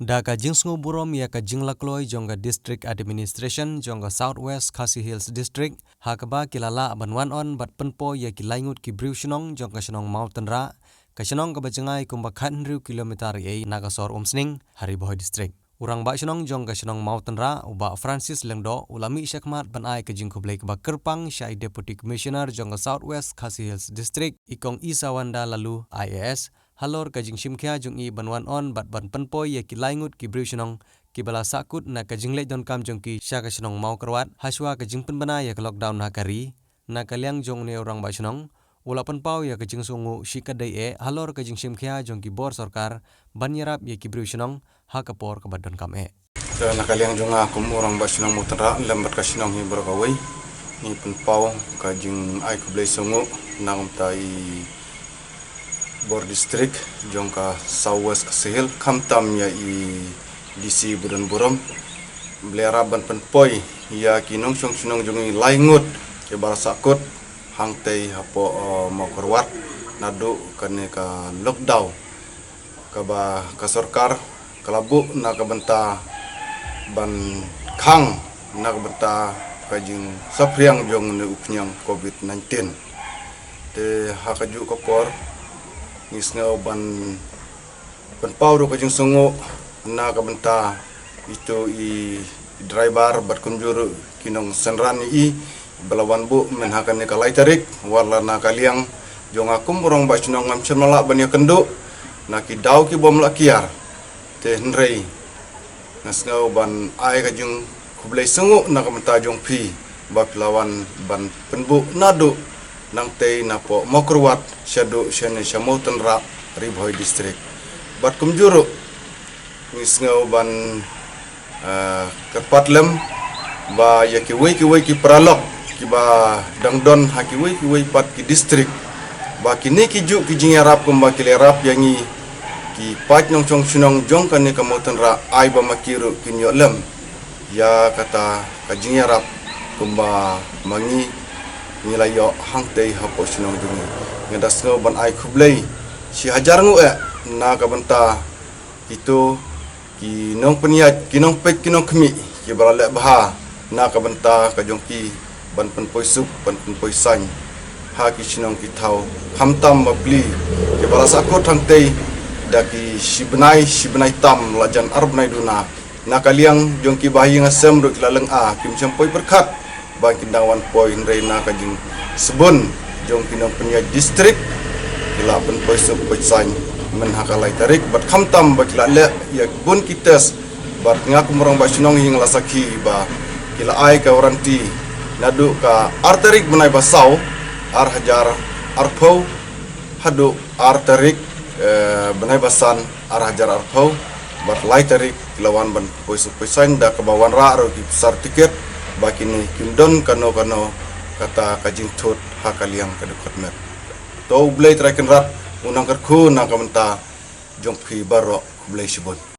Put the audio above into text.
Da ka jingsngu burom ya ka jinglakloi jongga District Administration jongga Southwest Khasi Hills District hakaba kilala abanwan on bat penpo ya kilaingut ki briushnong jongga shnong mountain ra ka shnong ka bajengai kumba khanru kilometer ye nagasor umsning Hariboh District. Urang ba shnong jongga shnong mountain ra uba Francis Lengdo ulami syakmat banai ka jingkublai ka kerpang syai Deputy Commissioner jongga Southwest Khasi Hills District ikong Isawanda lalu IAS halor kajing simkhya jong I banwan on bat ban penpoy ya kilaingut ki briushnong ki bala sakut na kajing lej don kam jong ki syaka shnong mau kerwat haswa kajing penbana ya lockdown hakari na kalyang jong ne orang ba shnong ula penpau ya kajing sungu shikadai e halor kajing simkhya jong ki bor sarkar banyarap ya ki briushnong hakapor ka badon kam e na kalyang jong akum orang ba shnong mutra lambat ka shnong hi berkawai ni penpau kajing ai kublai sungu na umtai Bor District jongka Southwest Khasi Hills kamtam ya I DC Budan Burom belera ban penpoi ya kinong song jongi laingut ke barasakut hangtei hapo mau kerwat nadu kane ka lockdown kaba ka sarkar kalabu na ka benta ban khang na ka benta kajing sapriang jong ne upnyang COVID-19 te hakaju kopor nisngau ban penpau do kajing sungu na kabenta itu I driver berkunjur kinong senran I belawan bu menhakan ni kalai tarik warla na kaliang jong akum urang ba cunong ngam cemala bania kendo na ki dau ki bom la kiar te henrei nasngau ban ai kajing kublai sungu na kabenta jong pi ba lawan ban penbu nadu nang tei napo mokrwat syadu syane syamau tenra Hariboh District bat kumjuru ngisngau ban kerpatlem ba ya ki pralok ki ba dangdon hakiwi pat ki district ba kini ki ju ki jingarap kumba ki lerap yangi ki pat nong chong sunong jong kan ni kamau tenra ai ba makiru kinyolem ya kata ka jingarap kumba mangi nilai yo hangtei hapo sinong dungi ngedas ngo ban ai kublai si hajar ngo na ka benta itu ki nong peniat ki nong pek ki nong kemi ki barale baha na ka benta ka jongki ban penpoi sup ban penpoi san ha ki sinong ki thau hamtam mabli ki barasakot hangtei daki sibnai tam lajan arbnai duna na kaliang jongki bahi ngasem ruk laleng a kim sampoi berkat bang kindawan poin reina kajing sebun jong kinong punya distrik kila penpoi sup poisan menhakalai tarik bat khamtam ba kila le ya bun kites bat ngaku merong ba sinong hing lasaki ba kila ai ka waranti nadu ka arterik menai basau ar hajar arpau hadu arterik benai basan ar hajar arpau bat lai tarik kilawan ban poi sup poisan da ka bawan ra ro ki besar tiket bakini kindon kano kata kajing thot hakaliang kadukot met to blade raken rat unang kerku na kamenta jong phi baro blai sibon